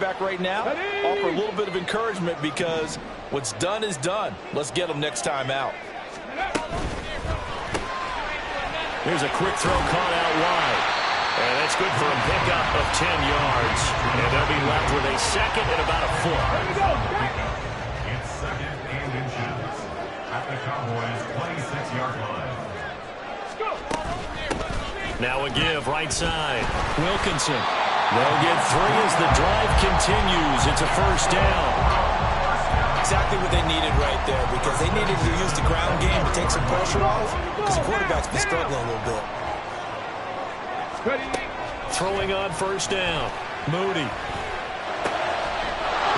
quarterback right now, offer a little bit of encouragement because what's done is done. Let's get them next time out. Here's a quick throw caught out wide. And that's good for a pickup of 10 yards. And they'll be left with a second and about a foot. It's second and inches at the Cowboys' 26-yard line. Now a give right side. Wilkinson. They'll get 3 as the drive continues. It's a first down. Exactly what they needed right there, because they needed to use the ground game to take some pressure off, because the quarterback's been struggling a little bit. Throwing on first down. Moody.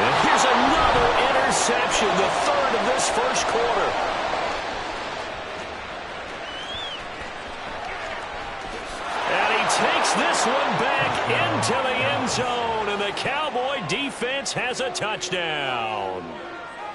And here's another interception, the third of this first quarter. And he takes this one back into the end zone, and the Cowboy defense has a touchdown.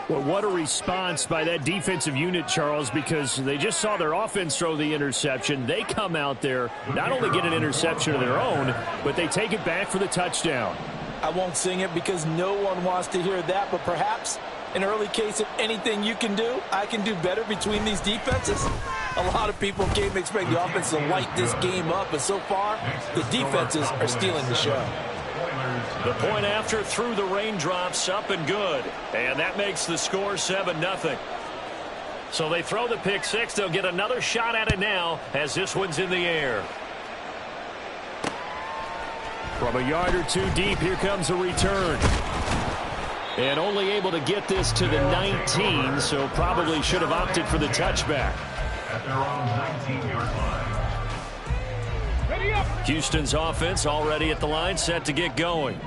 Well, what a response by that defensive unit, Charles, because they just saw their offense throw the interception. They come out there, not only get an interception of their own, but they take it back for the touchdown. I won't sing it because no one wants to hear that, but perhaps an early case of anything you can do, I can do better between these defenses. A lot of people came to expect the offense to light this game up, but so far, the defenses are stealing the show. The point after through the raindrops, up and good. And that makes the score 7-0. So they throw the pick six. They'll get another shot at it now as this one's in the air. From a yard or two deep, here comes a return. And only able to get this to the 19, so probably should have opted for the touchback. At their own 19-yard line. Houston's offense already at the line, set to get going.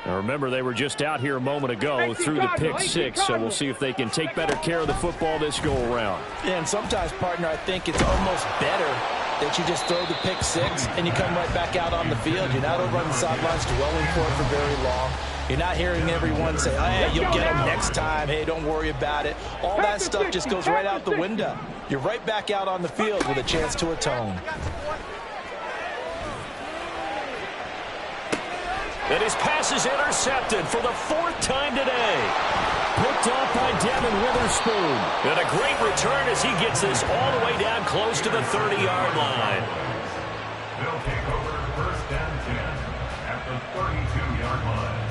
Now remember, they were just out here a moment ago through the pick six, so we'll see if they can take better care of the football this go-around. And sometimes, partner, I think it's almost better that you just throw the pick six and you come right back out on the field. You're not over on the sidelines dwelling for it for very long. You're not hearing everyone say, hey, you'll get them next time. Hey, don't worry about it. All that stuff just goes right out the window. You're right back out on the field with a chance to atone. And his pass is intercepted for the 4th time today. Picked off by Devin Witherspoon. And a great return as he gets this all the way down close to the 30-yard line. They'll take over first and 10 at the 32-yard line.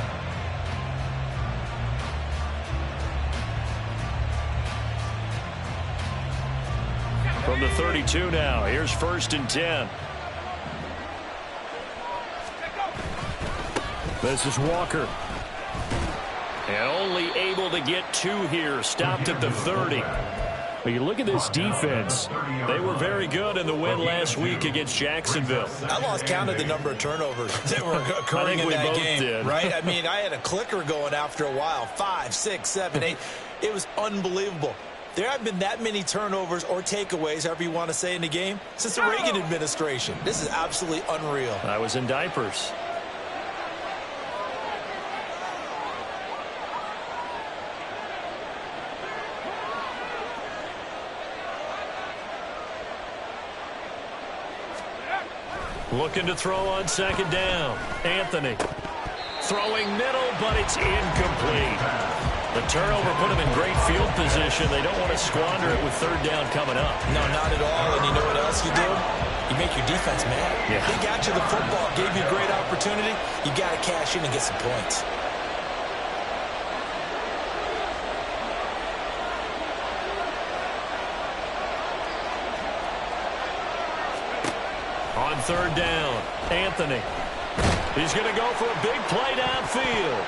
From the 32 now, here's first and 10. This is Walker. And only able to get 2 here, stopped at the 30. But you look at this defense. They were very good in the win last week against Jacksonville. I lost count of the number of turnovers that were occurring in that game. Did. Right? I mean, I had a clicker going after a while. 5, 6, 7, 8. It was unbelievable. There haven't been that many turnovers or takeaways, however you want to say, in the game since the Reagan administration. This is absolutely unreal. I was in diapers. Looking to throw on second down. Anthony. Throwing middle, but it's incomplete. The turnover put him in great field position. They don't want to squander it with third down coming up. No, not at all. And you know what else you do? You make your defense mad. Yeah. They got you the football, gave you a great opportunity. You got to cash in and get some points. On third down, Anthony. He's going to go for a big play downfield.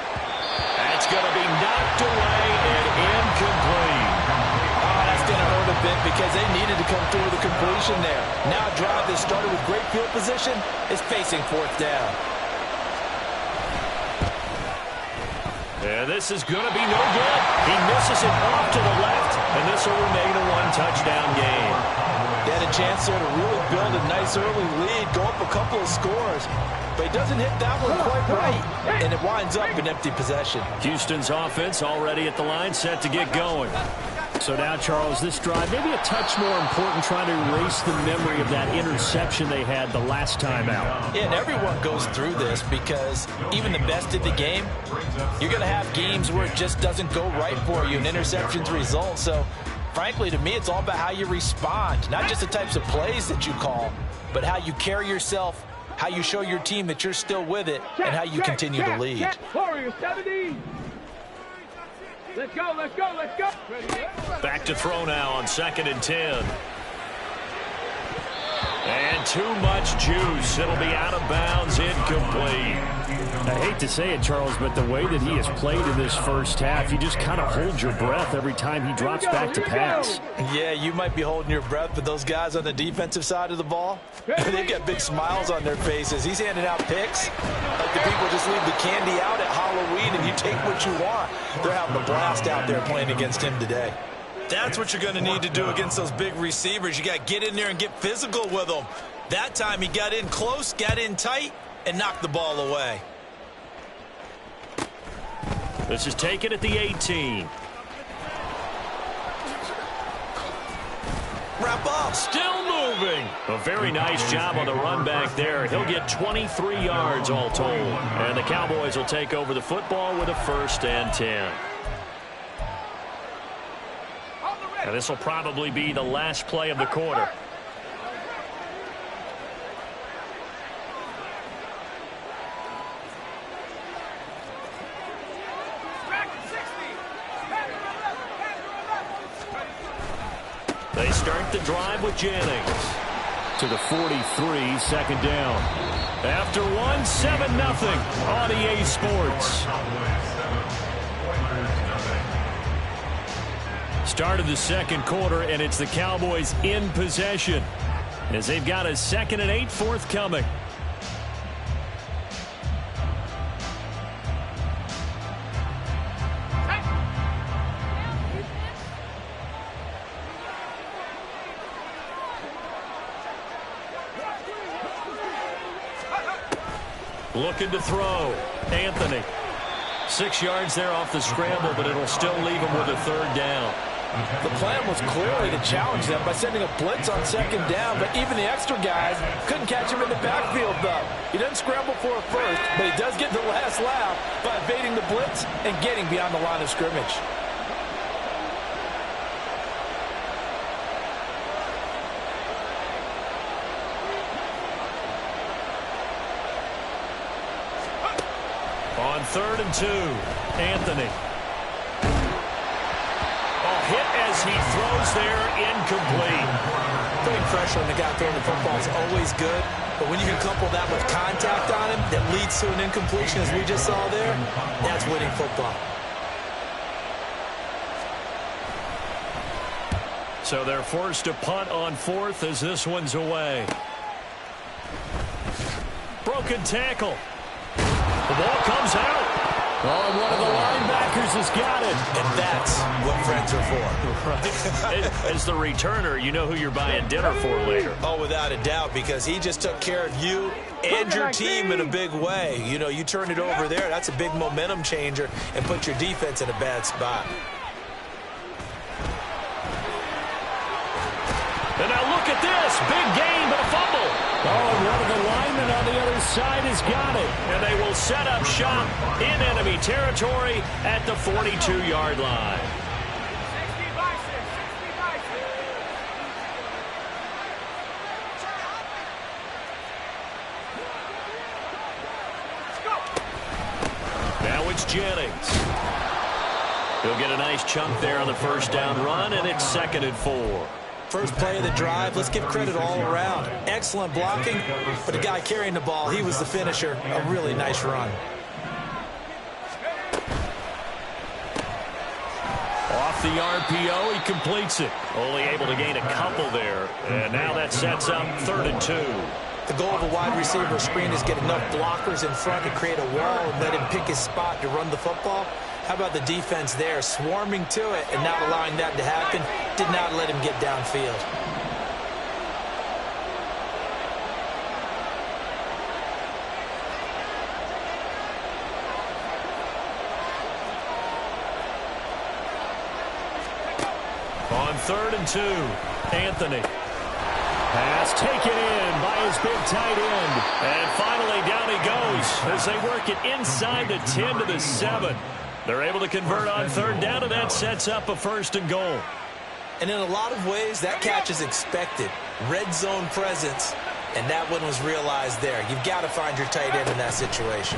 That's going to be knocked away and incomplete. Oh, that's going to hurt a bit because they needed to come through with a completion there. Now a drive that started with great field position is facing 4th down. And this is going to be no good. He misses it off to the left, and this will remain a 1-touchdown game. They had a chance there to really build a nice early lead, go up a couple of scores, but he doesn't hit that one quite right, and it winds up an empty possession. Houston's offense already at the line, set to get going. So now, Charles, this drive, maybe a touch more important, trying to erase the memory of that interception they had the last time out. Yeah, and everyone goes through this because even the best of the game, you're going to have games where it just doesn't go right for you, and interceptions result. So, frankly, to me, it's all about how you respond, not just the types of plays that you call, but how you carry yourself, how you show your team that you're still with it, and how you continue to lead. Warriors 17. Let's go, let's go, let's go. Back to throw now on 2nd and 10. And too much juice. It'll be out of bounds, incomplete. I hate to say it, Charles, but the way that he has played in this first half, you just kind of hold your breath every time he drops back to pass. Yeah, you might be holding your breath, but those guys on the defensive side of the ball, they've got big smiles on their faces. He's handing out picks like the people just leave the candy out at Halloween and you take what you want. They're having a blast out there playing against him today. That's what you're going to need to do against those big receivers. You got to get in there and get physical with them. That time he got in close, got in tight, and knocked the ball away. This is taken at the 18. Wrap up. Still moving. A very nice job on the run back there. He'll get 23 yards all told. And the Cowboys will take over the football with a 1st and 10. And this will probably be the last play of the quarter. They start the drive with Jennings. To the 43, 2nd down. After one, 7-0 on EA Sports. Start of the 2nd quarter, and it's the Cowboys in possession as they've got a 2nd and 8 forthcoming. Looking to throw. Anthony. 6 yards there off the scramble, but it'll still leave him with a 3rd down. The plan was clearly to challenge them by sending a blitz on 2nd down, but even the extra guys couldn't catch him in the backfield, though. He doesn't scramble for a first, but he does get the last laugh by evading the blitz and getting beyond the line of scrimmage. On 3rd and 2, Anthony. Hit as he throws there, incomplete. Putting pressure on the guy throwing the football is always good, but when you can couple that with contact on him that leads to an incompletion, as we just saw there, that's winning football. So they're forced to punt on 4th as this one's away. Broken tackle. The ball comes out. Oh, one of the linebackers has got it. And that's what friends are for. Right. As the returner, you know who you're buying dinner for later. Oh, without a doubt, because he just took care of you and your team in a big way. You know, you turn it over there, that's a big momentum changer and put your defense in a bad spot. And now look at this. Big gain, but a fumble. Oh, one of the linemen on the other side has got it. And they will set up shop in enemy territory at the 42-yard line. Now it's Jennings. He'll get a nice chunk there on the 1st down run, and it's 2nd and 4. First play of the drive, let's give credit all around. Excellent blocking, but the guy carrying the ball, he was the finisher. A really nice run. Off the RPO, he completes it. Only able to gain a couple there. And now that sets up 3rd and 2. The goal of a wide receiver screen is get enough blockers in front to create a wall and let him pick his spot to run the football. How about the defense there, swarming to it and not allowing that to happen? Did not let him get downfield. On 3rd and 2, Anthony. Pass taken in by his big tight end. And finally down he goes as they work it inside the 10 to the 7. They're able to convert on 3rd down, and that sets up a 1st and goal. And in a lot of ways, that catch is expected. Red zone presence, and that one was realized there. You've got to find your tight end in that situation.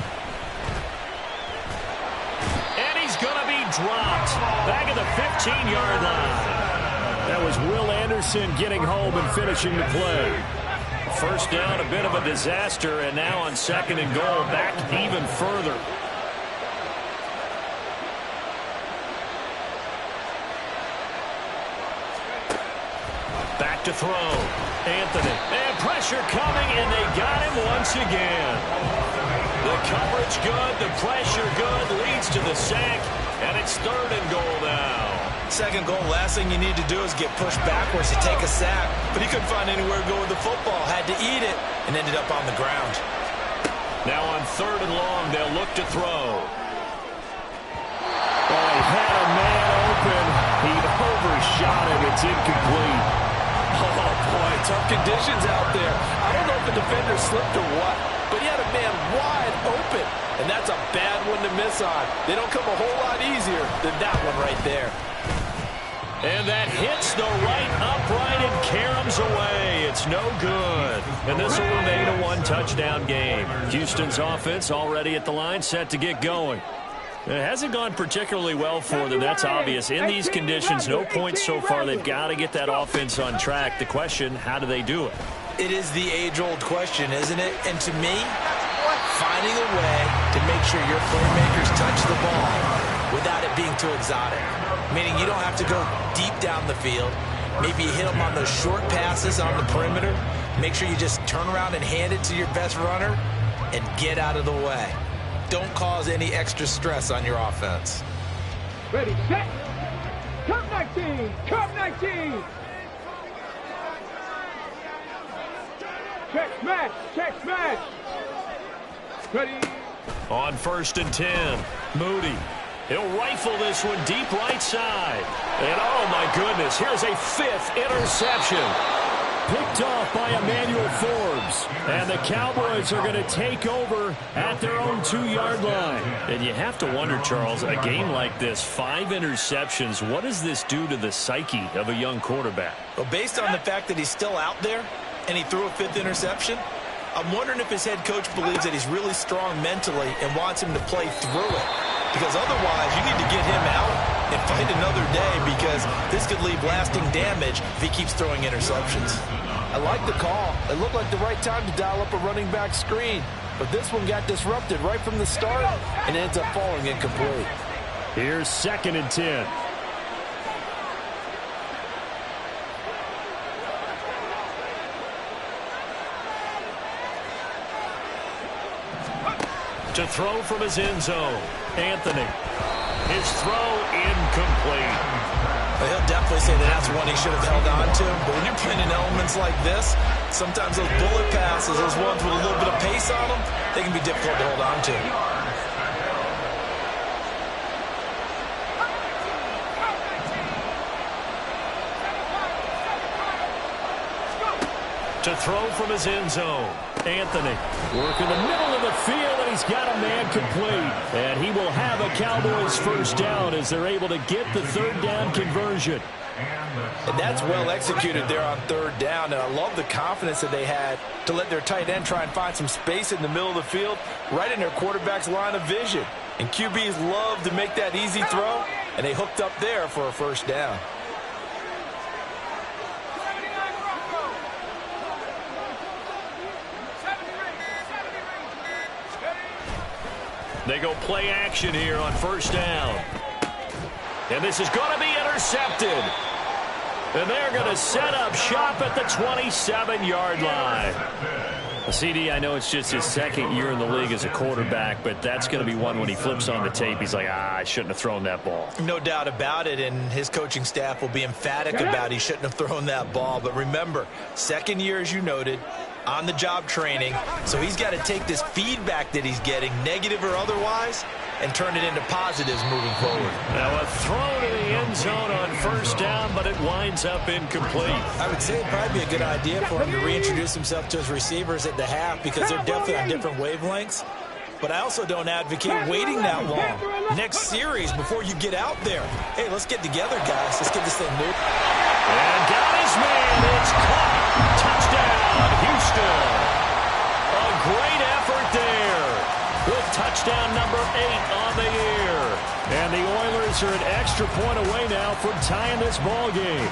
And he's going to be dropped back at the 15-yard line. That was Will Anderson getting home and finishing the play. 1st down, a bit of a disaster, and now on 2nd and goal, back even further. Back to throw. Anthony. And pressure coming, and they got him once again. The coverage good, the pressure good, leads to the sack, and it's 3rd and goal now. 2nd goal, last thing you need to do is get pushed backwards to take a sack. But he couldn't find anywhere to go with the football. Had to eat it and ended up on the ground. Now on 3rd and long, they'll look to throw. Oh, he had a man open. He overshot him. It's incomplete. Oh, boy, tough conditions out there. I don't know if the defender slipped or what, but he had a man wide open. And that's a bad one to miss on. They don't come a whole lot easier than that one right there. And that hits the right upright and caroms away. It's no good. And this will remain a 1-touchdown game. Houston's offense already at the line, set to get going. It hasn't gone particularly well for them. That's obvious. In these conditions, no points so far. They've got to get that offense on track. The question, how do they do it? It is the age-old question, isn't it? And to me, finding a way to make sure your playmakers touch the ball without it being too exotic. Meaning you don't have to go deep down the field. Maybe you hit them on those short passes on the perimeter. Make sure you just turn around and hand it to your best runner and get out of the way. Don't cause any extra stress on your offense. Ready, set. Come 19. Come 19. Check smash. Check smash. Ready. On 1st and 10, Moody. He'll rifle this one deep right side. And oh my goodness, here's a 5th interception. Picked off by Emmanuel Forbes. And the Cowboys are going to take over at their own 2-yard line. And you have to wonder, Charles, a game like this, 5 interceptions, what does this do to the psyche of a young quarterback? Well, based on the fact that he's still out there and he threw a 5th interception, I'm wondering if his head coach believes that he's really strong mentally and wants him to play through it. Because otherwise, you need to get him out and fight another day, because this could leave lasting damage if he keeps throwing interceptions. I like the call. It looked like the right time to dial up a running back screen. But this one got disrupted right from the start and ends up falling incomplete. Here's 2nd and 10. To throw from his end zone, Anthony. His throw incomplete. Well, he'll definitely say that that's one he should have held on to. But when you're playing in elements like this, sometimes those bullet passes, those ones with a little bit of pace on them, they can be difficult to hold on to. To throw from his end zone, Anthony. Working the middle of the field, and he's got a man complete. And he will have a Cowboys 1st down as they're able to get the 3rd down conversion. And that's well executed there on 3rd down. And I love the confidence that they had to let their tight end try and find some space in the middle of the field, right in their quarterback's line of vision. And QBs love to make that easy throw, and they hooked up there for a 1st down. They go play action here on 1st down. And this is going to be intercepted. And they're going to set up shop at the 27-yard line. CD, I know it's just his 2nd year in the league as a quarterback, but that's going to be one when he flips on the tape, he's like, I shouldn't have thrown that ball. No doubt about it, and his coaching staff will be emphatic about he shouldn't have thrown that ball. But remember, 2nd year, as you noted, on-the-job training, so he's got to take this feedback that he's getting, negative or otherwise, and turn it into positives moving forward. Now a throw to the end zone on first down, but it winds up incomplete. I would say it'd probably be a good idea for him to reintroduce himself to his receivers at the half because they're definitely on different wavelengths. But I also don't advocate waiting that long. Next series before you get out there. Hey, let's get together, guys. Let's get this thing moving. And got his man. It's caught. Touchdown, Houston. A great effort there with touchdown number 8 on the year. And the Oilers are an extra point away now from tying this ball game.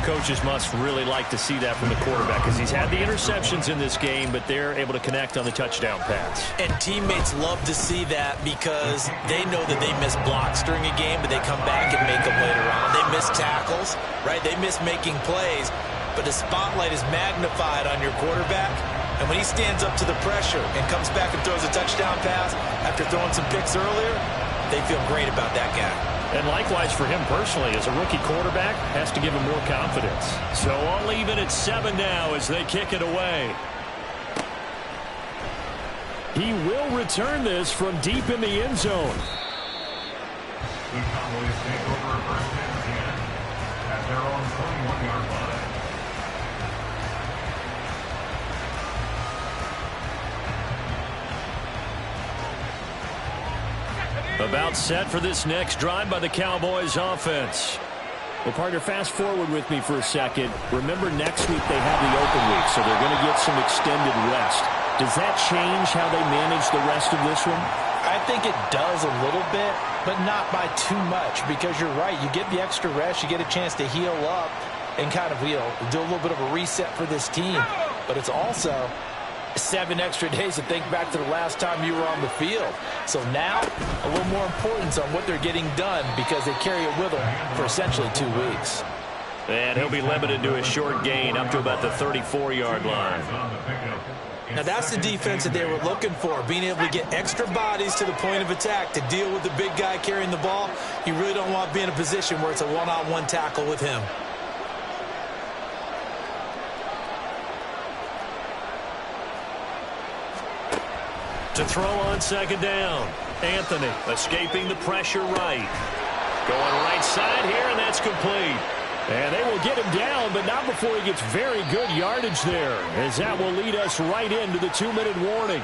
Coaches must really like to see that from the quarterback because he's had the interceptions in this game, but they're able to connect on the touchdown pass. And teammates love to see that because they know that they miss blocks during a game, but they come back and make them later on. They miss tackles, right? They miss making plays, but the spotlight is magnified on your quarterback. And when he stands up to the pressure and comes back and throws a touchdown pass after throwing some picks earlier, they feel great about that guy. And likewise for him personally, as a rookie quarterback, has to give him more confidence. So I'll leave it at 7 now as they kick it away. He will return this from deep in the end zone. The Cowboys take over first and 10 at their own 21-yard line. About set for this next drive by the Cowboys offense. Well, partner, fast forward with me for a second. Remember, next week they have the open week, so they're going to get some extended rest. Does that change how they manage the rest of this one? I think it does a little bit, but not by too much because you're right. You get the extra rest. You get a chance to heal up and kind of do a little bit of a reset for this team. But it's also 7 extra days to think back to the last time you were on the field. So now, a little more importance on what they're getting done because they carry it with them for essentially 2 weeks. And he'll be limited to a short gain up to about the 34-yard line. Now that's the defense that they were looking for, being able to get extra bodies to the point of attack to deal with the big guy carrying the ball. You really don't want to be in a position where it's a one-on-one tackle with him. To throw on second down. Anthony escaping the pressure right. Going right side here, and that's complete. And they will get him down, but not before he gets very good yardage there, as that will lead us right into the 2-minute warning.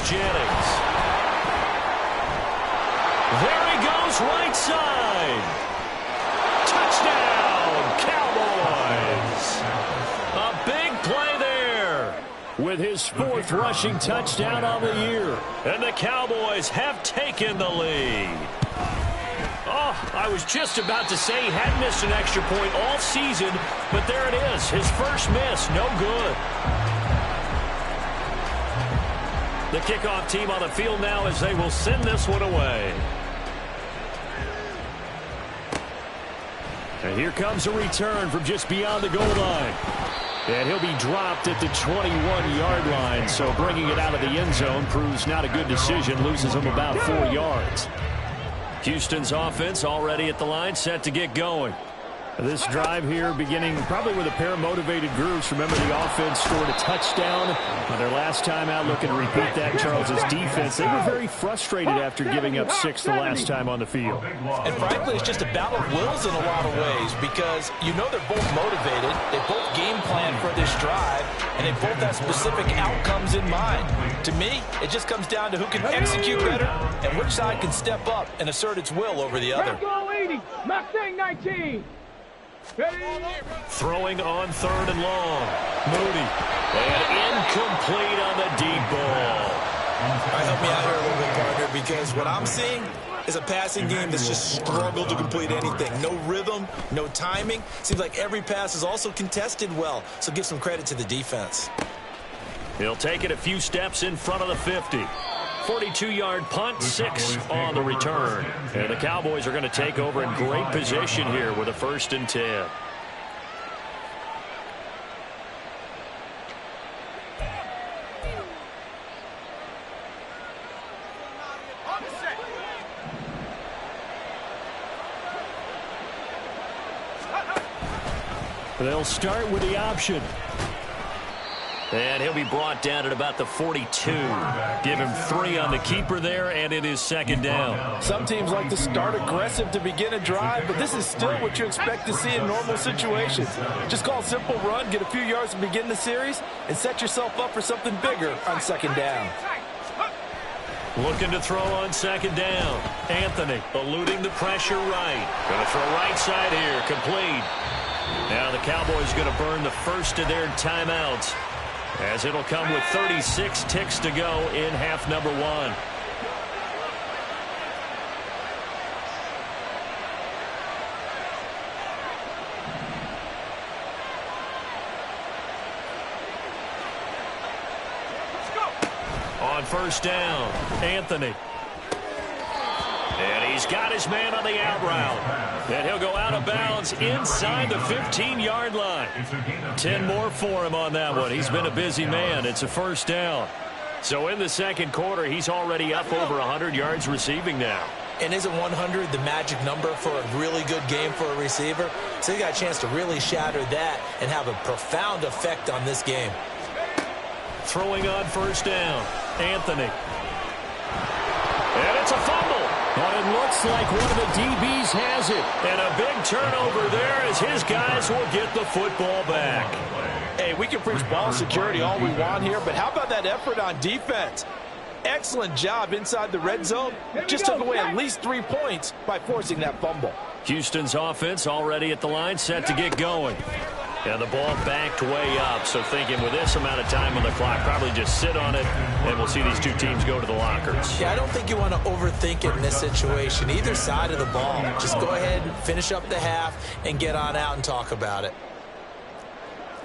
Jennings. There he goes, right side. Touchdown, Cowboys. A big play there. With his 4th rushing touchdown on the year. And the Cowboys have taken the lead. Oh, I was just about to say he hadn't missed an extra point all season, but there it is. His first miss, no good. The kickoff team on the field now as they will send this one away. And here comes a return from just beyond the goal line. And he'll be dropped at the 21-yard line, so bringing it out of the end zone proves not a good decision, loses him about 4 yards. Houston's offense already at the line, set to get going. This drive here beginning probably with a pair of motivated groups. Remember, the offense scored a touchdown on their last time out. Looking to repeat that. Charles's defense, they were very frustrated after giving up 6 the last time on the field. And frankly, it's just a battle of wills in a lot of ways because you know they're both motivated. They both game plan for this drive, and they both have specific outcomes in mind. To me, it just comes down to who can execute better and which side can step up and assert its will over the other. Go 80, Mustang 19. Throwing on 3rd and long. Moody. And incomplete on the deep ball. All right, help me out here a little bit, partner, because what I'm seeing is a passing game that's just struggled to complete anything. No rhythm, no timing. Seems like every pass is also contested well, so give some credit to the defense. He'll take it a few steps in front of the 50. 42-yard punt, 6 on the return. And the Cowboys are going to take over in great position here with a 1st and 10. They'll start with the option. And he'll be brought down at about the 42. Give him 3 on the keeper there, and it is 2nd down. Some teams like to start aggressive to begin a drive, but this is still what you expect to see in normal situations. Just call a simple run, get a few yards to begin the series, and set yourself up for something bigger on 2nd down. Looking to throw on 2nd down. Anthony eluding the pressure right. Going to throw right side here, complete. Now the Cowboys going to burn the first of their timeouts, as it'll come with 36 ticks to go in half number 1. On 1st down, Anthony. And he's got his man on the out route. And he'll go out of bounds inside the 15-yard line. 10 more for him on that one. He's been a busy man. It's a 1st down. So in the 2nd quarter, he's already up over 100 yards receiving now. And isn't 100 the magic number for a really good game for a receiver? So you got a chance to really shatter that and have a profound effect on this game. Throwing on 1st down, Anthony. And it's a fumble. But it looks like one of the DBs has it. And a big turnover there as his guys will get the football back. Hey, we can preach ball security all we want here, but how about that effort on defense? Excellent job inside the red zone. Just took away at least 3 points by forcing that fumble. Houston's offense already at the line, set to get going. And the ball backed way up, so thinking with this amount of time on the clock, probably just sit on it, and we'll see these two teams go to the lockers. Yeah, I don't think you want to overthink it in this situation. Either side of the ball. Just go ahead and finish up the half and get on out and talk about it.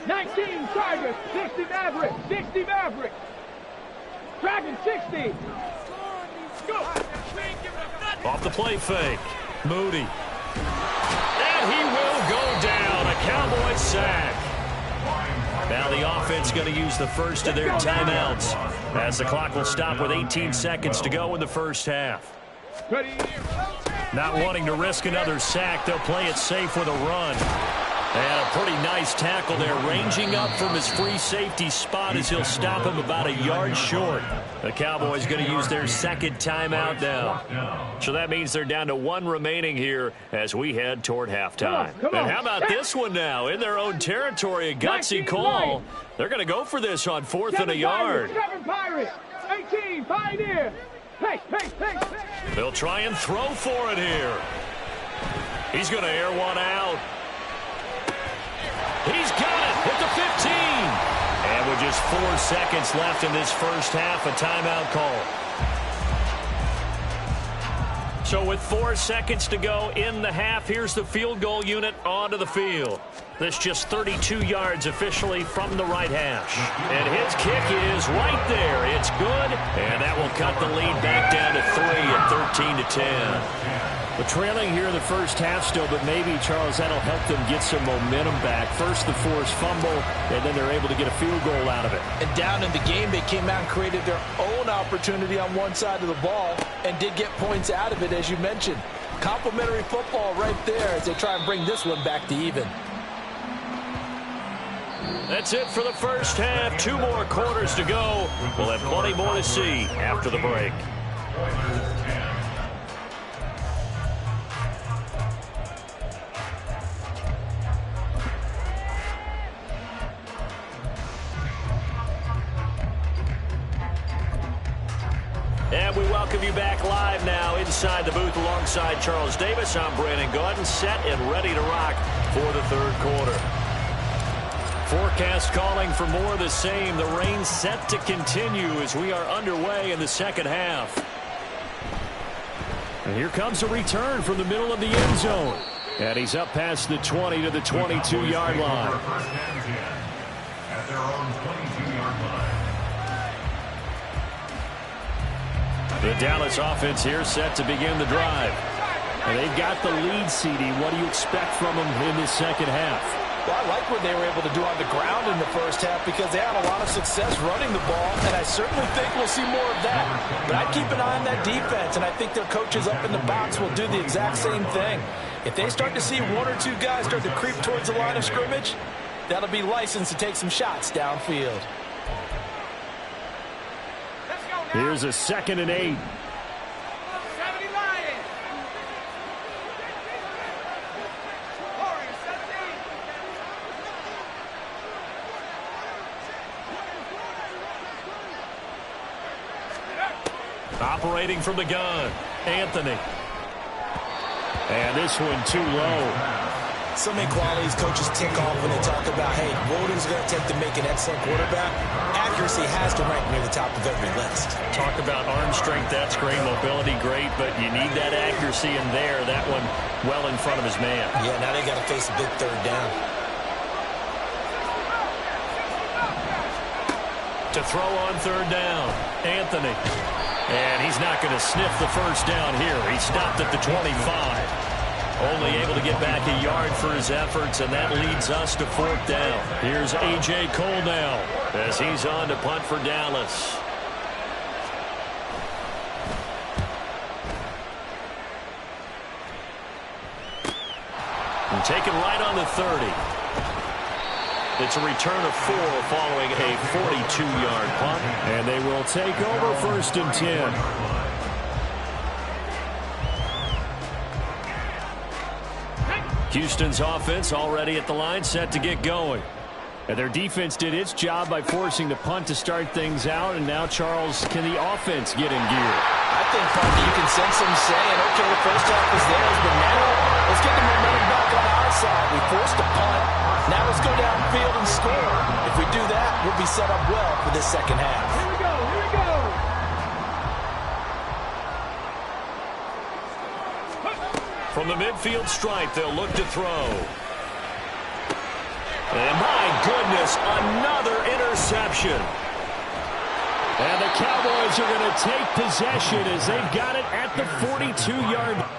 19 Tigers, 60 Mavericks, 60 Mavericks. Dragon 60. Go. Off the play fake. Moody. And he will go down. A Cowboys sack. Now the offense going to use the first of their timeouts, as the clock will stop with 18 seconds to go in the 1st half. Not wanting to risk another sack, they'll play it safe with a run. And a pretty nice tackle there, ranging up from his free safety spot as he'll stop him about a yard short. The Cowboys going to use their 2nd timeout now. So that means they're down to 1 remaining here as we head toward halftime. Come on. And how about this one now? In their own territory, a gutsy call. They're going to go for this on 4th and a yard. 7 Pirates, 18 Pioneer. Hey. They'll try and throw for it here. He's going to air one out. He's got it at the 15. And with just 4 seconds left in this 1st half, a timeout call. So with 4 seconds to go in the half, here's the field goal unit onto the field. This just 32 yards officially from the right hash. And his kick is right there. It's good. And that will cut the lead back down to 3 at 13-10. But trailing here in the 1st half still, but maybe, Charles, that'll help them get some momentum back. First the forced fumble, and then they're able to get a field goal out of it. And down in the game, they came out and created their own opportunity on one side of the ball and did get points out of it, as you mentioned. Complimentary football right there as they try and bring this one back to even. That's it for the 1st half. 2 more quarters to go. We'll have plenty more to see after the break. And we welcome you back live now inside the booth alongside Charles Davis. I'm Brandon Gaudin, set and ready to rock for the 3rd quarter. Forecast calling for more of the same. The rain set to continue as we are underway in the 2nd half. And here comes a return from the middle of the end zone. And he's up past the 20 to the 22-yard line. At their own 22-yard line. The Dallas offense here set to begin the drive. And they've got the lead, CD. What do you expect from them in this second half? Well, I like what they were able to do on the ground in the first half because they had a lot of success running the ball, and I certainly think we'll see more of that. But I'd keep an eye on that defense, and I think their coaches up in the box will do the exact same thing. If they start to see one or two guys start to creep towards the line of scrimmage, that'll be licensed to take some shots downfield. Here's a 2nd and 8. Operating from the gun, Anthony. And this one too low. So many qualities coaches tick off when they talk about, hey, what is it going to take to make an excellent quarterback? Accuracy has to rank near the top of every list. Talk about arm strength, that's great. Mobility, great. But you need that accuracy in there. That one well in front of his man. Yeah, now they got to face a big third down. To throw on third down, Anthony. And he's not going to sniff the first down here. He stopped at the 25. Only able to get back a yard for his efforts, and that leads us to 4th down. Here's A.J. Cole now as he's on to punt for Dallas. And taken right on the 30. It's a return of 4 following a 42-yard punt. And they will take over 1st and 10. Houston's offense already at the line, set to get going. And their defense did its job by forcing the punt to start things out. And now, Charles, can the offense get in gear? I think, Parker, you can sense them saying, okay, the first half is theirs, but now let's get the momentum back on our side. We forced a punt. Now let's go downfield and score. If we do that, we'll be set up well for this second half. Here we go, here we go. From the midfield stripe, they'll look to throw. And my goodness, another interception. And the Cowboys are going to take possession as they've got it at the 42-yard line.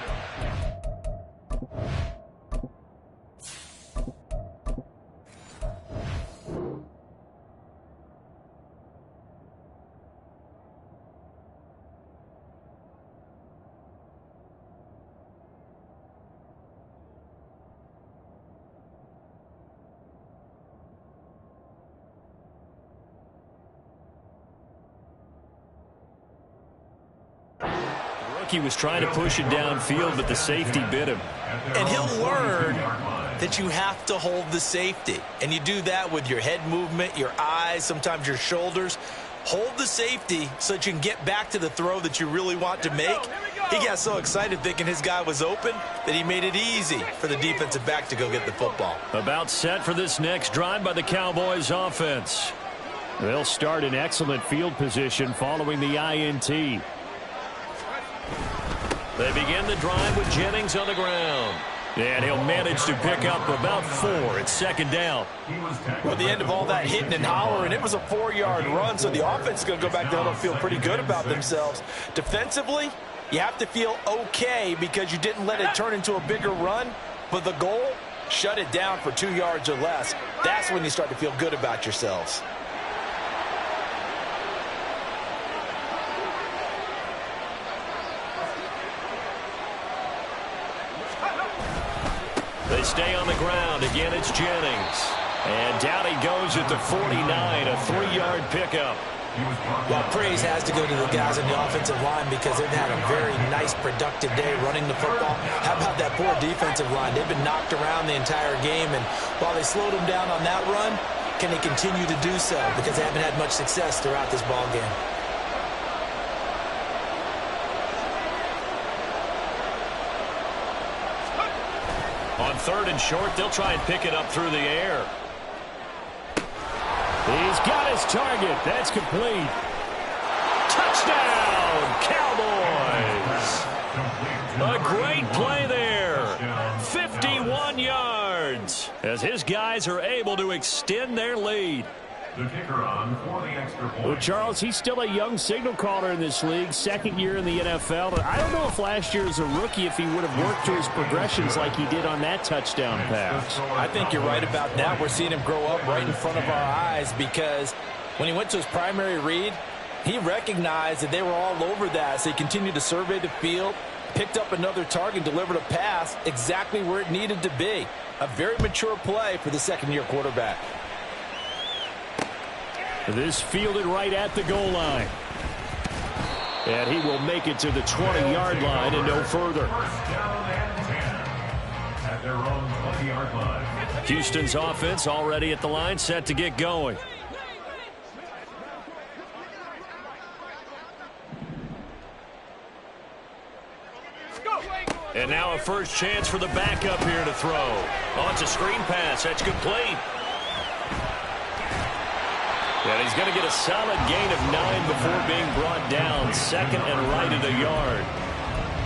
He was trying to push it downfield, but the safety bit him. And he'll learn that you have to hold the safety. And you do that with your head movement, your eyes, sometimes your shoulders. Hold the safety so that you can get back to the throw that you really want to make. He got so excited thinking his guy was open that he made it easy for the defensive back to go get the football. About set for this next drive by the Cowboys offense. They'll start in excellent field position following the INT. They begin the drive with Jennings on the ground. And he'll manage to pick up about 4. It's 2nd down. Well, at the end of all that hitting and hollering, it was a 4-yard run, so the offense is going to go back there and feel pretty good about themselves. Defensively, you have to feel okay because you didn't let it turn into a bigger run, but the goal, shut it down for 2 yards or less. That's when you start to feel good about yourselves. They stay on the ground. Again, it's Jennings. And down he goes at the 49, a 3-yard pickup. Well, praise has to go to the guys on the offensive line because they've had a very nice, productive day running the football. How about that poor defensive line? They've been knocked around the entire game, and while they slowed them down on that run, can they continue to do so? Because they haven't had much success throughout this ball game. On 3rd and short, they'll try and pick it up through the air. He's got his target. That's complete. Touchdown, Cowboys! A great play there. 51 yards as his guys are able to extend their lead. The kicker on for the extra point. Well, Charles, he's still a young signal caller in this league, second year in the NFL. But I don't know if last year as a rookie, if he would have worked through his progressions like he did on that touchdown pass. I think you're right about that. We're seeing him grow up right in front of our eyes because when he went to his primary read, he recognized that they were all over that. So he continued to survey the field, picked up another target, delivered a pass exactly where it needed to be. A very mature play for the second-year quarterback. This fielded right at the goal line. And he will make it to the 20-yard line and no further. First down and 10 at their own 20-yard line. Houston's offense already at the line, set to get going. And now a first chance for the backup here to throw. Oh, it's a screen pass. That's complete. And he's going to get a solid gain of 9 before being brought down. Second and right at a yard.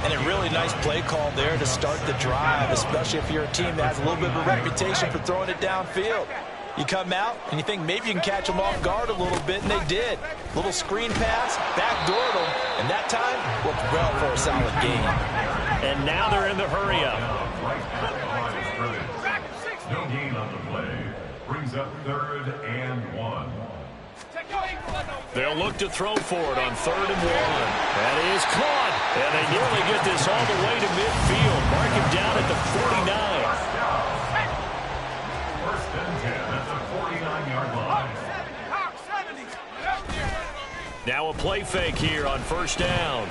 And a really nice play call there to start the drive, especially if you're a team that has a little bit of a reputation for throwing it downfield. You come out and you think maybe you can catch them off guard a little bit, and they did. Little screen pass, backdoored them, and that time worked well for a solid gain. And now they're in the hurry-up. No gain on the play. Brings up 3rd and 1. They'll look to throw for it on 3rd and 1. That is caught. And they nearly get this all the way to midfield. Mark him down at the 49. First and 10 at the 49-yard line. Now a play fake here on first down.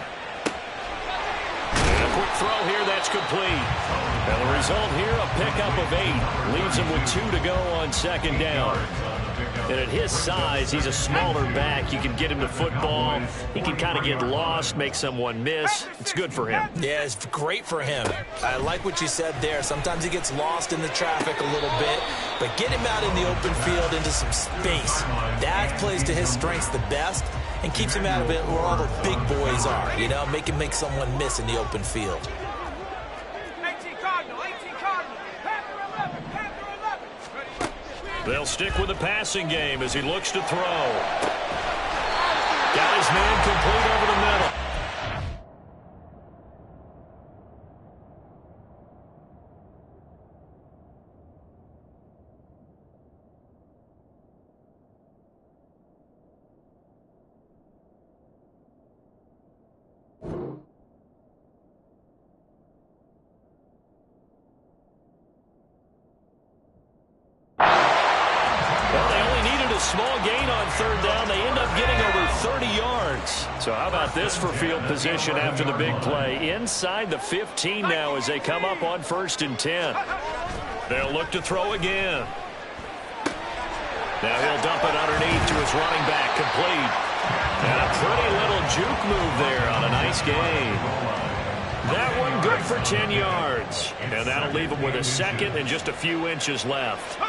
And a quick throw here, that's complete. And the result here, a pickup of 8. Leaves him with 2 to go on second down. And at his size, he's a smaller back. You can get him to football. He can kind of get lost, make someone miss. It's good for him. Yeah, it's great for him. I like what you said there. Sometimes he gets lost in the traffic a little bit, but get him out in the open field into some space. That plays to his strengths the best and keeps him out of it where all the big boys are, you know, make him make someone miss in the open field. 18 Cardinal, 18 Cardinal, Panther 11, Panther 11. They'll stick with the passing game as he looks to throw. Got his man complete over the middle. Small gain on third down. They end up getting over 30 yards. So how about this for field position after the big play? Inside the 15 now as they come up on 1st and 10. They'll look to throw again. Now he'll dump it underneath to his running back, complete. And a pretty little juke move there on a nice gain. That one good for 10 yards. And that'll leave him with a second and just a few inches left.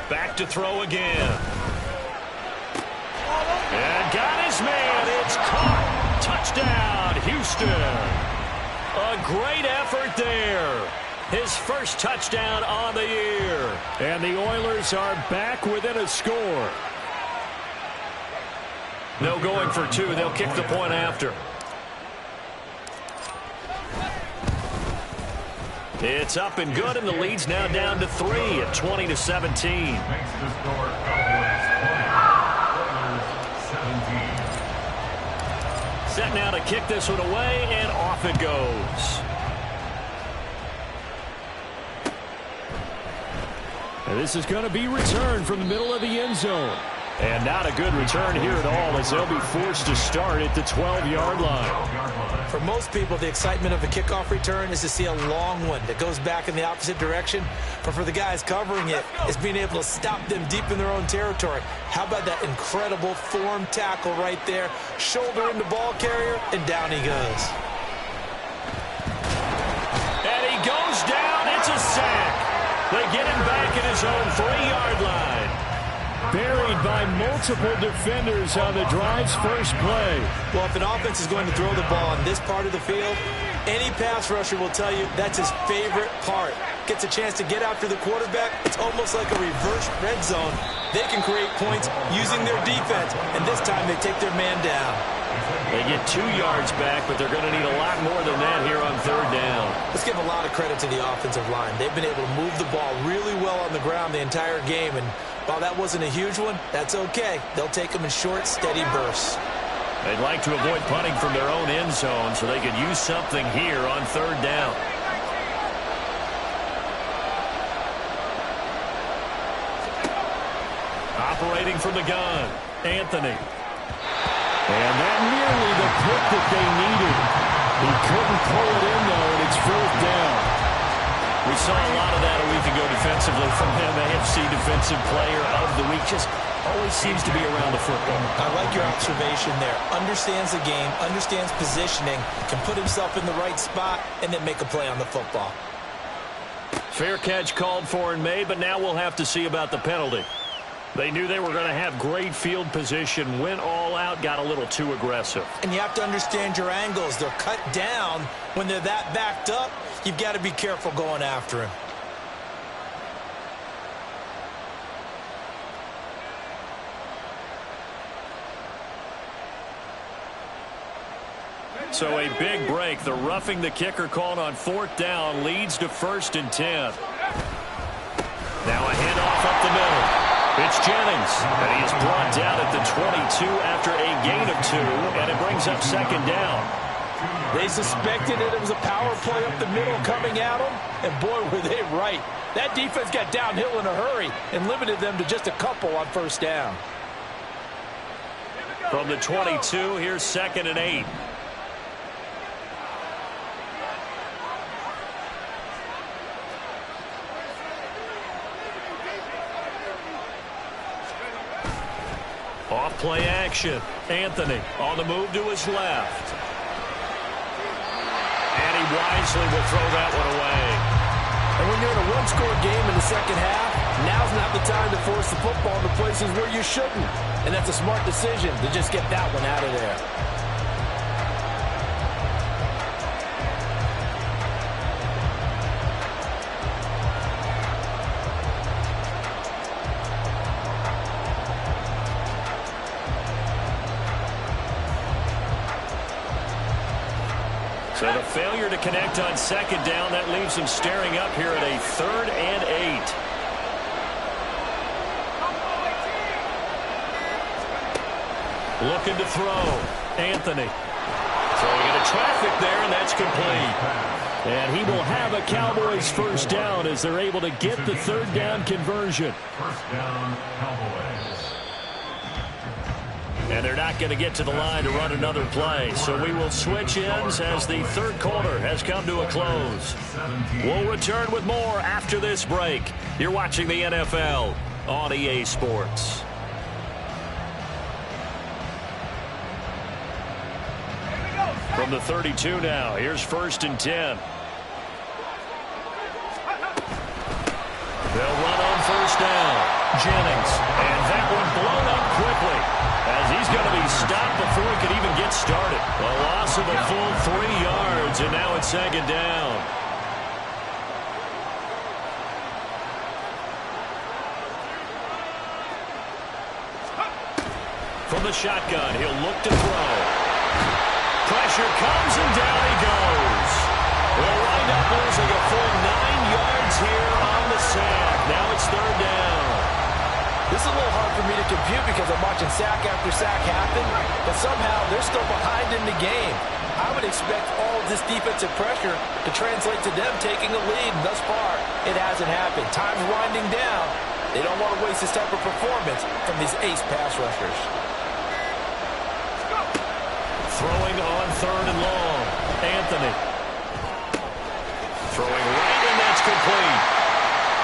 Back to throw again. And got his man. It's caught. Touchdown, Houston. A great effort there. His first touchdown on the year. And the Oilers are back within a score. No going for 2. They'll kick the point after. It's up and good, and the lead's now down to 3 at 20-17. Makes the score Cowboys 20, 17. Set now to kick this one away, and off it goes. And this is going to be returned from the middle of the end zone. And not a good return here at all as they'll be forced to start at the 12-yard line. For most people, the excitement of a kickoff return is to see a long one that goes back in the opposite direction. But for the guys covering it, it's being able to stop them deep in their own territory. How about that incredible form tackle right there? Shoulder in the ball carrier, and down he goes. And he goes down. It's a sack. They get him back at his own 3-yard line. buried by multiple defenders on the drive's first play. Well, if an offense is going to throw the ball on this part of the field, any pass rusher will tell you that's his favorite part. Gets a chance to get after the quarterback. It's almost like a reverse red zone. They can create points using their defense, and this time they take their man down. They get 2 yards back, but they're going to need a lot more than that here on third down. Let's give a lot of credit to the offensive line. They've been able to move the ball really well on the ground the entire game, and while that wasn't a huge one, that's okay. They'll take them in short, steady bursts. They'd like to avoid punting from their own end zone so they could use something here on third down. Operating from the gun, Anthony. And that nearly the pick that they needed. He couldn't pull it in, though, and it's fourth down. We saw a lot of that a week ago defensively from him. AFC Defensive Player of the Week. Just always seems to be around the football. I like your observation there. Understands the game, understands positioning, can put himself in the right spot, and then make a play on the football. Fair catch called for and made, but now we'll have to see about the penalty. They knew they were going to have great field position, went all out, got a little too aggressive. And you have to understand your angles. They're cut down. When they're that backed up, you've got to be careful going after him. So a big break. The roughing the kicker called on fourth down leads to 1st and 10. Now a handoff up the middle. It's Jennings, and he is brought down at the 22 after a gain of 2, and it brings up 2nd down. They suspected it was a power play up the middle coming at them, and boy, were they right. That defense got downhill in a hurry and limited them to just a couple on 1st down. From the 22, here's 2nd and 8. Off play action. Anthony on the move to his left. And he wisely will throw that one away. And when you're in a one-score game in the second half, now's not the time to force the football into places where you shouldn't. And that's a smart decision to just get that one out of there. So the failure to connect on 2nd down, that leaves them staring up here at a 3rd and 8. Looking to throw. Anthony. Throwing into traffic there, and that's complete. And he will have a Cowboys 1st down as they're able to get the 3rd down conversion. 1st down, Cowboys. And they're not going to get to the line to run another play. So we will switch ends as the 3rd quarter has come to a close. We'll return with more after this break. You're watching the NFL on EA Sports. From the 32 now, here's 1st and 10. They'll run on 1st down. Jennings, and that one blown up quickly as he's going to be stopped before he could even get started. A loss of a full 3 yards, and now it's 2nd down. From the shotgun, he'll look to throw. Pressure comes, and down he goes. They'll wind up losing a full 9 yards here on the sack. Now it's 3rd down. This is a little hard for me to compute because I'm watching sack after sack happen, but somehow they're still behind in the game. I would expect all of this defensive pressure to translate to them taking a lead, and thus far, it hasn't happened. Time's winding down. They don't want to waste this type of performance from these ace pass rushers. Throwing on 3rd and long. Anthony. Throwing right, and that's complete.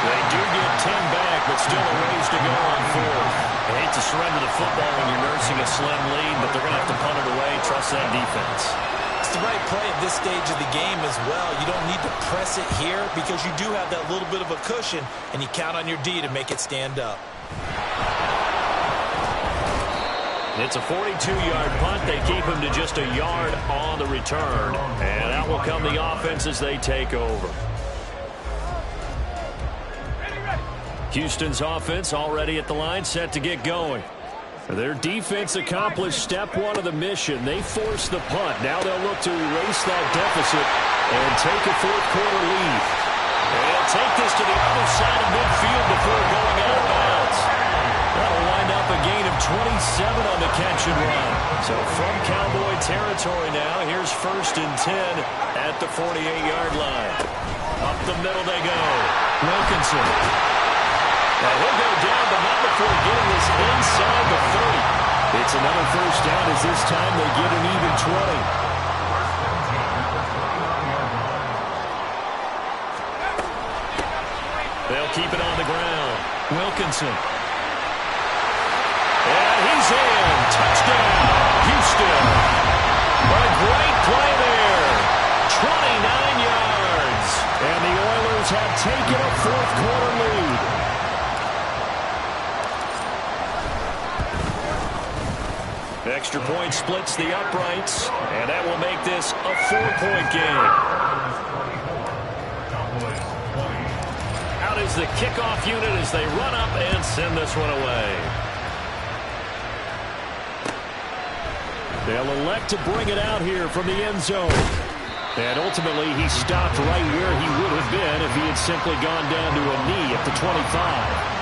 They do get 10 back, but still a ways to go on 4th. I hate to surrender the football when you're nursing a slim lead, but they're going to have to punt it away. Trust that defense. It's the right play at this stage of the game as well. You don't need to press it here because you do have that little bit of a cushion, and you count on your D to make it stand up. It's a 42-yard punt. They keep him to just a yard on the return. And out will come the offense as they take over. Houston's offense already at the line, set to get going. Their defense accomplished step one of the mission. They forced the punt. Now they'll look to erase that deficit and take a fourth-quarter lead. They'll take this to the other side of midfield before going out of bounds. That'll wind up a gain of 27 on the catch and run. So from Cowboy territory now, here's 1st and 10 at the 48-yard line. Up the middle they go. Wilkinson. Now he'll go down, but not before getting this inside the 30. It's another first down as this time they get an even 20. They'll keep it on the ground. Wilkinson. And he's in. Touchdown, Houston. A great play there. 29 yards. And the Oilers have taken a fourth-quarter lead. Extra point splits the uprights, and that will make this a 4-point game. Out is the kickoff unit as they run up and send this one away. They'll elect to bring it out here from the end zone. And ultimately, he stopped right where he would have been if he had simply gone down to a knee at the 25.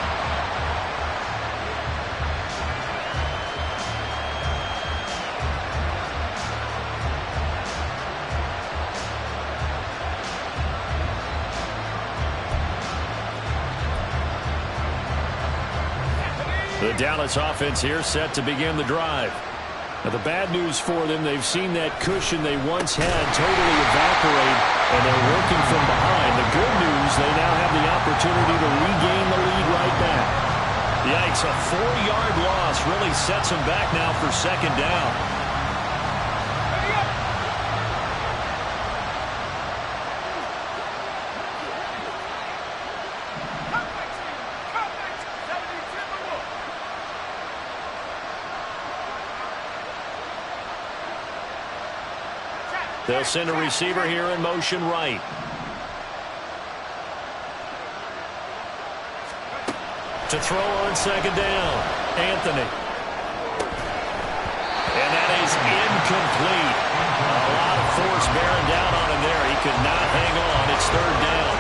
The Dallas offense here set to begin the drive. Now the bad news for them, they've seen that cushion they once had totally evaporate, and they're working from behind. The good news, they now have the opportunity to regain the lead right back. Yikes, a 4-yard loss really sets them back now for 2nd down. They'll send a receiver here in motion right. To throw on 2nd down, Anthony. And that is incomplete. A lot of force bearing down on him there. He could not hang on. It's 3rd down.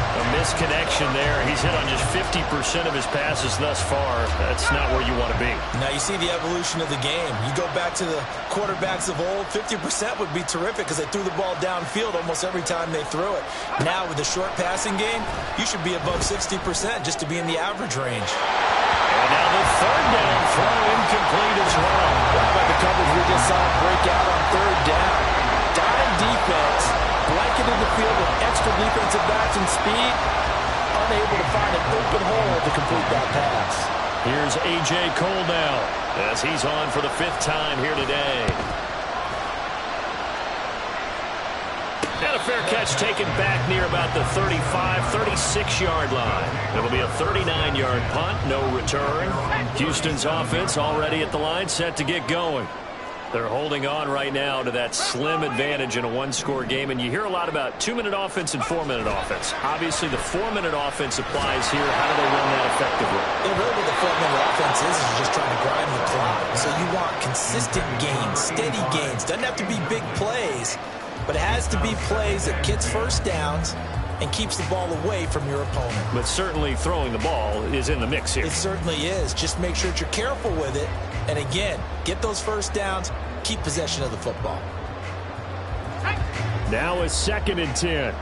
A misconnection there. He's hit on just 50% of his passes thus far. That's not where you want to be. Now you see the evolution of the game. You go back to the quarterbacks of old, 50% would be terrific because they threw the ball downfield almost every time they threw it. Now with the short passing game, you should be above 60% just to be in the average range. And now the 3rd down throw incomplete as well. How about the coverage we just saw break out on 3rd down? Dime defense, blanketed the field with extra defensive backs and speed, unable to find an open hole to complete that pass. Here's A.J. Cole now as he's on for the 5th time here today. And a fair catch taken back near about the 35, 36-yard line. It'll be a 39-yard punt, no return. Houston's offense already at the line, set to get going. They're holding on right now to that slim advantage in a one-score game, and you hear a lot about 2-minute offense and 4-minute offense. Obviously, the 4-minute offense applies here. How do they run that effectively? Yeah, really what the 4-minute offense is just trying to grind the clock. So you want consistent gains, steady gains. Doesn't have to be big plays, but it has to be plays that gets first downs and keeps the ball away from your opponent. But certainly throwing the ball is in the mix here. It certainly is. Just make sure that you're careful with it. And again, get those first downs, keep possession of the football. Now a 2nd and 10.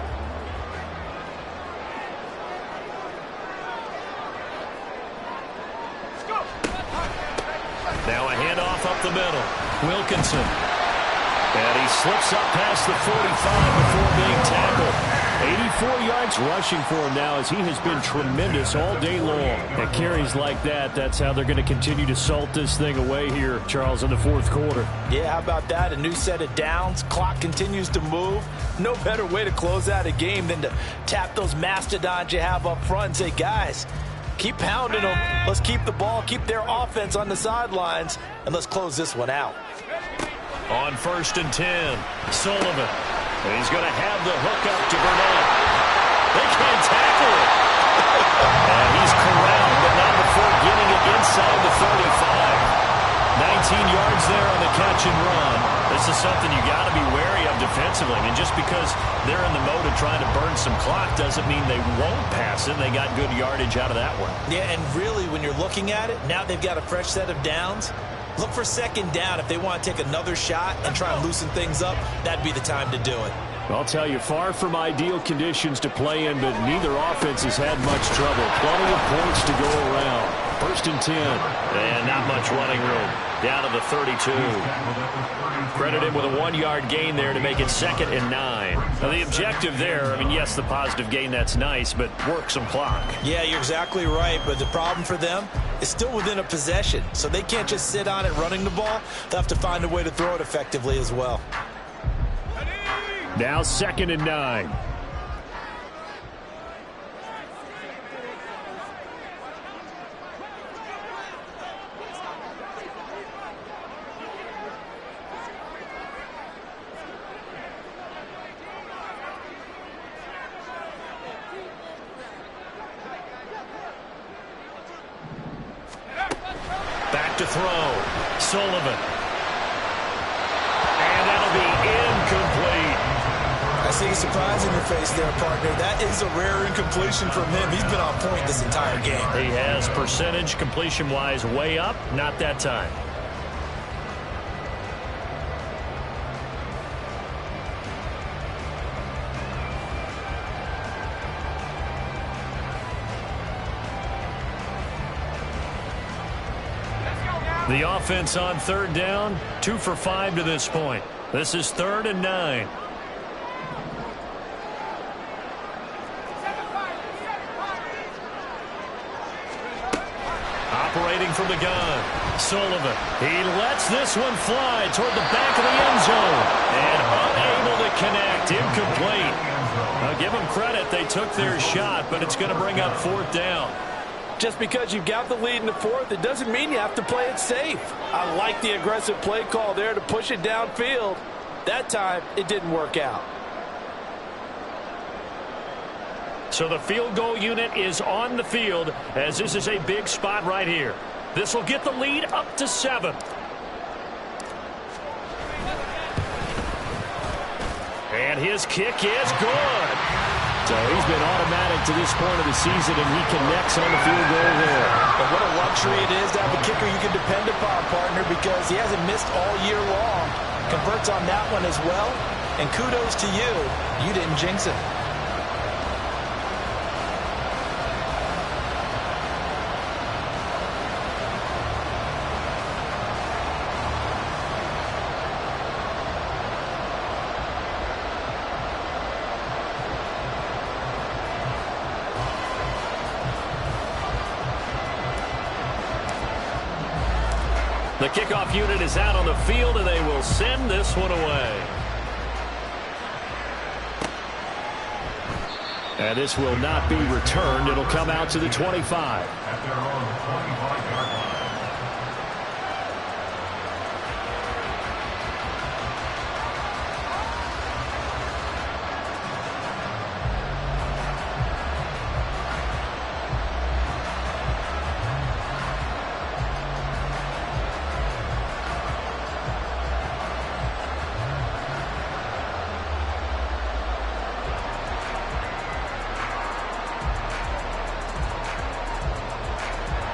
Now a handoff up the middle. Wilkinson. And he slips up past the 45 before being tackled. 84 yards rushing for him now as he has been tremendous all day long. At carries like that, that's how they're going to continue to salt this thing away here, Charles, in the 4th quarter. Yeah, how about that? A new set of downs. Clock continues to move. No better way to close out a game than to tap those mastodons you have up front and say, guys, Keep pounding them. Let's keep the ball, keep their offense on the sidelines, and let's close this one out. On 1st and 10, Sullivan. And he's going to have the hook up to Burnett. They can't tackle it. And he's corralled, but not before getting it inside the 35. 19 yards there on the catch and run. This is something you got to be wary of defensively. I mean, just because they're in the mode of trying to burn some clock doesn't mean they won't pass it. They got good yardage out of that one. Yeah, and really, when you're looking at it, now they've got a fresh set of downs. Look for 2nd down. If they want to take another shot and try and loosen things up, that'd be the time to do it. I'll tell you, far from ideal conditions to play in, but neither offense has had much trouble. Plenty of points to go around. 1st and 10. And not much running room. Down to the 32. Credit him with a 1-yard gain there to make it 2nd and 9. Now, the objective there, I mean, yes, the positive gain, that's nice, but work some clock. Yeah, you're exactly right, but the problem for them is still within a possession, so they can't just sit on it running the ball. They'll have to find a way to throw it effectively as well. Now 2nd and 9. Back to throw. Sullivan. And that'll be incomplete. I see a surprise in your face there, partner. That is a rare incompletion from him. He's been on point this entire game. He has percentage completion-wise way up. Not that time. The offense on 3rd down, 2 for 5 to this point. This is 3rd and 9. Operating from the gun, Sullivan. He lets this one fly toward the back of the end zone. And unable to connect, incomplete. I'll give them credit, they took their shot, but it's going to bring up 4th down. Just because you've got the lead in the 4th, it doesn't mean you have to play it safe. I like the aggressive play call there to push it downfield. That time, it didn't work out. So the field goal unit is on the field as this is a big spot right here. This will get the lead up to 7. And his kick is good. So he's been automatic to this point of the season, and he connects on the field goal there. And what a luxury it is to have a kicker you can depend upon, partner, because he hasn't missed all year long. Converts on that one as well. And kudos to you. You didn't jinx it. The kickoff unit is out on the field, and they will send this one away. And this will not be returned. It'll come out to the 25. At their own 25.